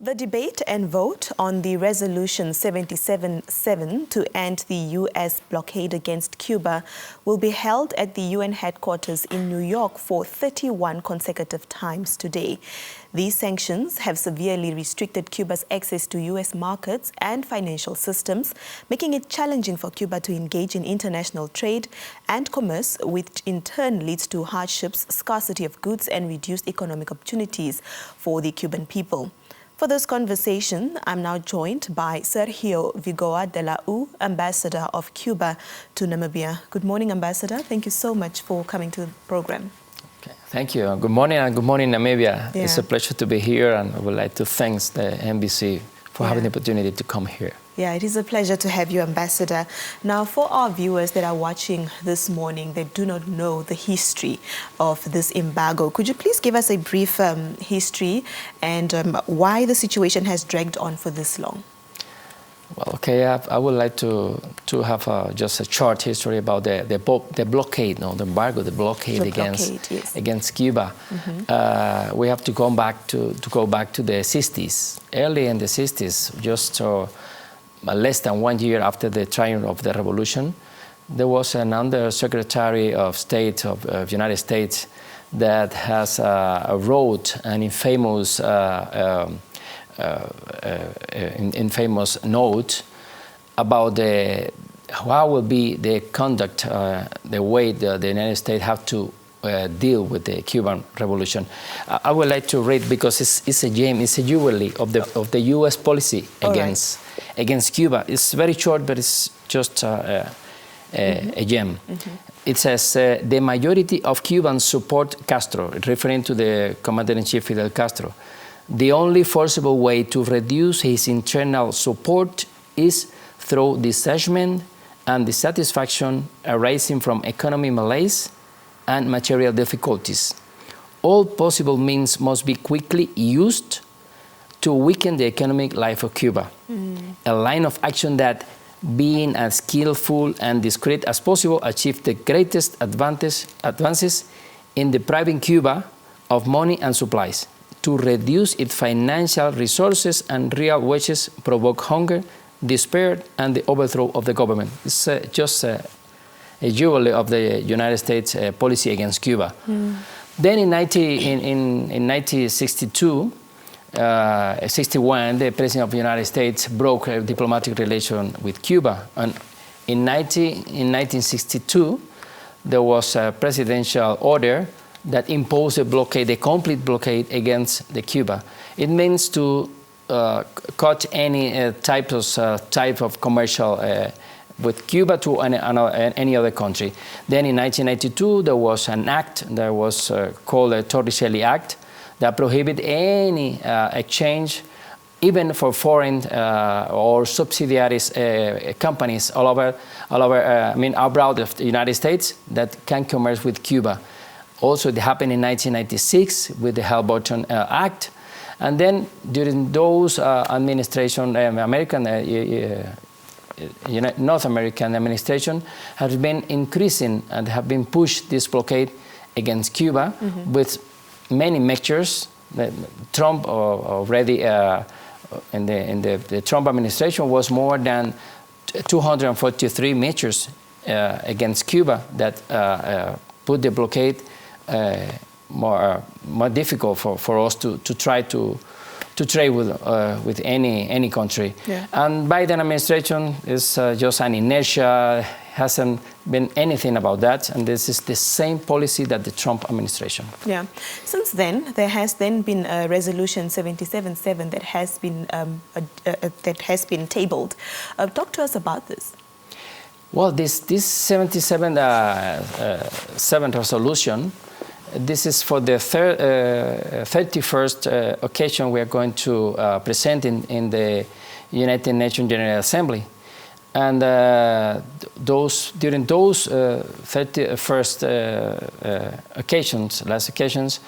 The debate and vote on the Resolution 77-7 to end the U.S. blockade against Cuba will be held at the UN headquarters in New York for 31 consecutive times today. These sanctions have severely restricted Cuba's access to U.S. markets and financial systems, making it challenging for Cuba to engage in international trade and commerce, which in turn leads to hardships, scarcity of goods, and reduced economic opportunities for the Cuban people. For this conversation, I'm now joined by Sergio Vigoa de la U, Ambassador of Cuba to Namibia. Good morning, Ambassador. Thank you so much for coming to the program. Okay. Thank you. Good morning, and good morning, Namibia. Yeah. It's a pleasure to be here, and I would like to thank the NBC for having the opportunity to come here. Yeah, it is a pleasure to have you, Ambassador. Now, for our viewers that are watching this morning, they do not know the history of this embargo. Could you please give us a brief history and why the situation has dragged on for this long? Well, okay, I would like to have just a short history about the blockade, the embargo, the blockade against Cuba. Mm-hmm. We have to go back to the 60s. Early in the 60s, just less than 1 year after the triumph of the revolution, there was an Undersecretary of State of the United States that has wrote an infamous note about how will be the conduct, the way the United States have to deal with the Cuban revolution. I would like to read because it's a gem, it's a jewelry of the U.S. policy against Cuba. It's very short, but it's just a gem. Mm-hmm. It says, the majority of Cubans support Castro, referring to the Commander-in-Chief Fidel Castro. The only forcible way to reduce his internal support is through dissension and dissatisfaction arising from economic malaise and material difficulties. All possible means must be quickly used to weaken the economic life of Cuba. A line of action that, being as skillful and discreet as possible, achieve the greatest advances in depriving Cuba of money and supplies, to reduce its financial resources and real wages, provoke hunger, despair, and the overthrow of the government. It's just a jewelry of the United States policy against Cuba. Then in 1962, 61, the President of the United States broke a diplomatic relation with Cuba. And in 1962, there was a presidential order that imposed a blockade, a complete blockade against Cuba. It means to cut any type of commercial with Cuba to any other country. Then in 1992, there was an act that was called the Torricelli Act that prohibited any exchange, even for foreign or subsidiaries companies all over abroad of the United States that can commerce with Cuba. Also, it happened in 1996 with the Hell-Burton Act. And then during those administration, North American administration has been increasing and have been pushed this blockade against Cuba with many measures. Trump already in the Trump administration was more than 243 measures against Cuba that put the blockade more difficult for us to try to trade with any country. Yeah. And Biden administration is just an inertia, hasn't been anything about that, and this is the same policy that the Trump administration. Yeah. Since then, there has then been a resolution 77-7 that has been tabled. Talk to us about this. Well, this 77-7 resolution. This is for the 31st occasion we are going to present in the United Nations General Assembly. And during those 31st last occasions,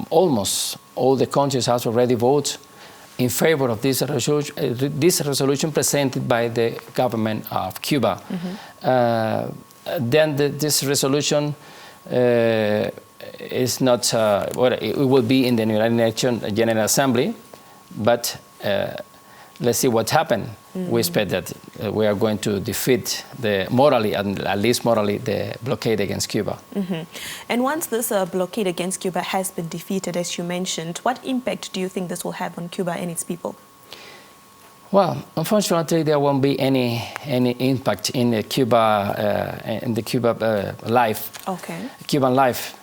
almost all the countries have already voted in favor of this resolution presented by the government of Cuba. Then this resolution it's not, well, it will be in the United Nations General Assembly, but let's see what happens. We expect that we are going to defeat morally, at least morally, the blockade against Cuba. And once this blockade against Cuba has been defeated, as you mentioned, what impact do you think this will have on Cuba and its people? Well, unfortunately, there won't be any impact in the Cuba life, Cuban life,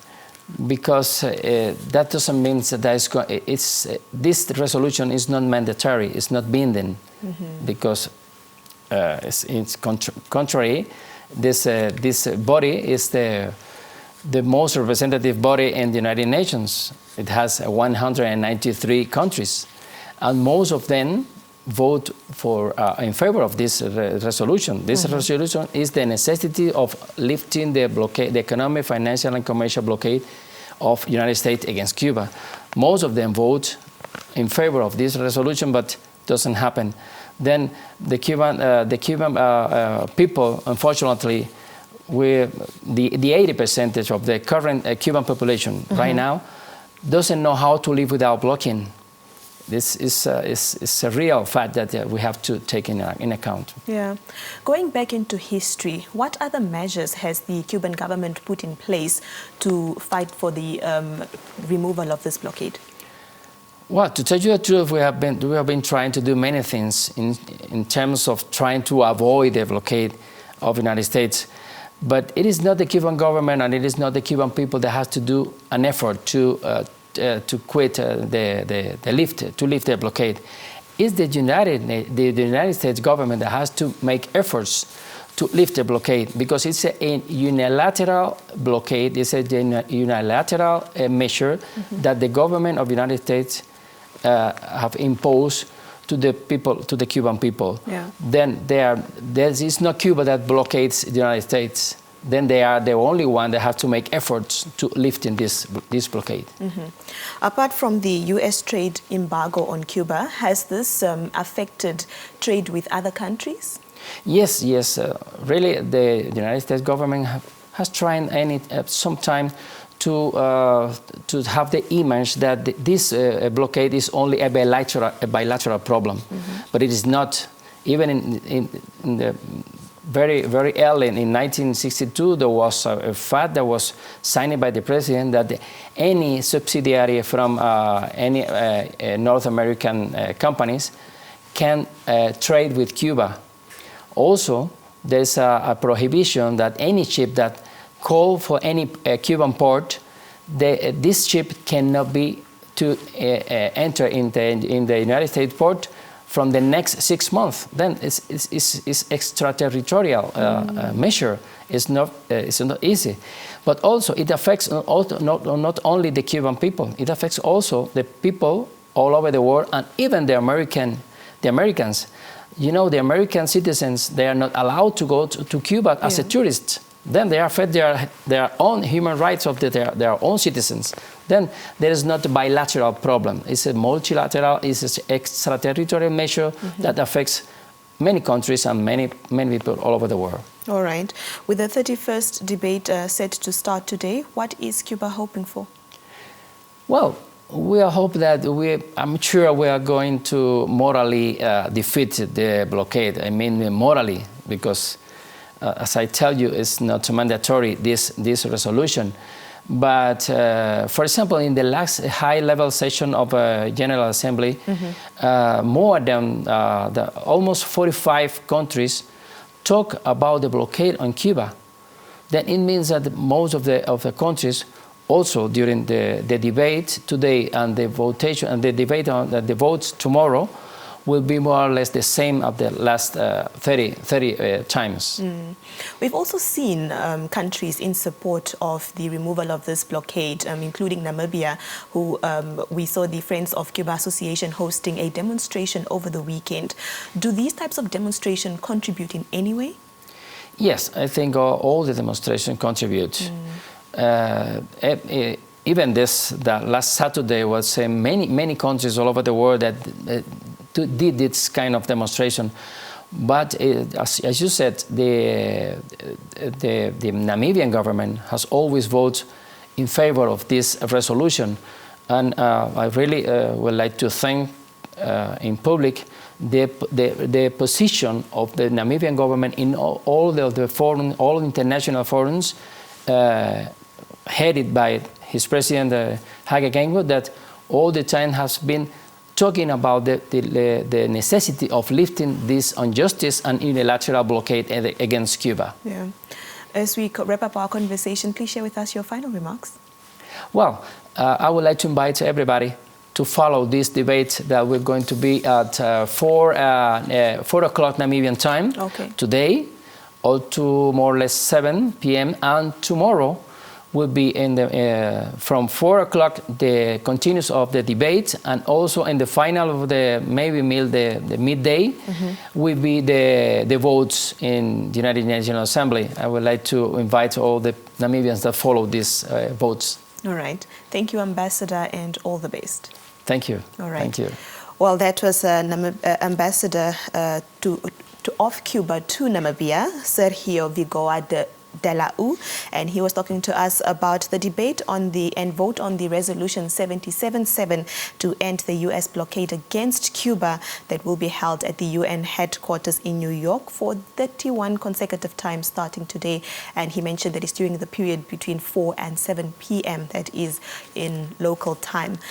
because that doesn't mean that this resolution is not mandatory, it's not binding, because it's contrary. This body is the most representative body in the United Nations. It has 193 countries, and most of them vote in favor of this resolution. This resolution is the necessity of lifting the blockade, the economic, financial, and commercial blockade of the United States against Cuba. Most of them vote in favor of this resolution, but it doesn't happen. Then the Cuban people, unfortunately, the 80% of the current Cuban population right now doesn't know how to live without blocking. This is a real fact that we have to take in account. Yeah. Going back into history, what other measures has the Cuban government put in place to fight for the removal of this blockade? Well, to tell you the truth, we have been trying to do many things in terms of trying to avoid the blockade of the United States. But it is not the Cuban government and it is not the Cuban people that has to do an effort to quit to lift the blockade. It's the United States government that has to make efforts to lift the blockade, because it's a unilateral blockade. It's a unilateral measure that the government of the United States have imposed to the people, to the Cuban people. Yeah. Then there is not Cuba that blockades the United States. Then they are the only one that have to make efforts to lifting this blockade. Apart from the U.S. trade embargo on Cuba, has this affected trade with other countries? Yes. Really, the United States government has tried sometime to have the image that this blockade is only a bilateral problem, but it is not. Even in the very early in 1962, there was a fact that was signed by the president that any subsidiary from any North American companies can trade with Cuba. Also, there's a prohibition that any ship that call for any Cuban port, this ship cannot be to enter in the United States port from the next 6 months. Then it's extraterritorial measure. It's not easy. But also it affects not only the Cuban people, it affects also the people all over the world, and even the Americans. You know, the American citizens, they are not allowed to go to Cuba as a tourist. Then they are fed their own human rights of their own citizens. Then there is not a bilateral problem. It's a multilateral, it's an extraterritorial measure that affects many countries and many people all over the world. All right. With the 31st debate set to start today, what is Cuba hoping for? Well, we hope that I'm sure we are going to morally defeat the blockade. I mean morally, because as I tell you, it's not mandatory, this resolution. But, for example, in the last high-level session of General Assembly, more than almost 45 countries talk about the blockade on Cuba. Then it means that most of the countries also during the debate today and the votation and the debate on the votes tomorrow will be more or less the same of the last 30 times. We've also seen countries in support of the removal of this blockade, including Namibia, who we saw the Friends of Cuba Association hosting a demonstration over the weekend. Do these types of demonstrations contribute in any way? Yes, I think all the demonstrations contribute. Even that last Saturday was many countries all over the world that did this kind of demonstration. But as you said, the Namibian government has always voted in favor of this resolution. And I really would like to thank in public the position of the Namibian government in all international forums, headed by his president, Hage Geingob, that all the time has been talking about the necessity of lifting this injustice and unilateral blockade against Cuba. Yeah. As we wrap up our conversation, please share with us your final remarks. Well, I would like to invite everybody to follow this debate that we're going to be at 4 o'clock Namibian time today, or to more or less 7 p.m. and tomorrow will be in the from 4 o'clock the continuous of the debate, and also in the final of the the midday will be the votes in the United Nations Assembly. I would like to invite all the Namibians that follow these votes. All right. Thank you, Ambassador, and all the best. Thank you. All right. Thank you. Well, that was Ambassador of Cuba to Namibia, Sergio Vigoa de la U, and he was talking to us about the debate on and vote on the resolution 77-7 to end the U.S. blockade against Cuba that will be held at the UN headquarters in New York for 31 consecutive times starting today. And he mentioned that it's during the period between 4 and 7 p.m. that is in local time.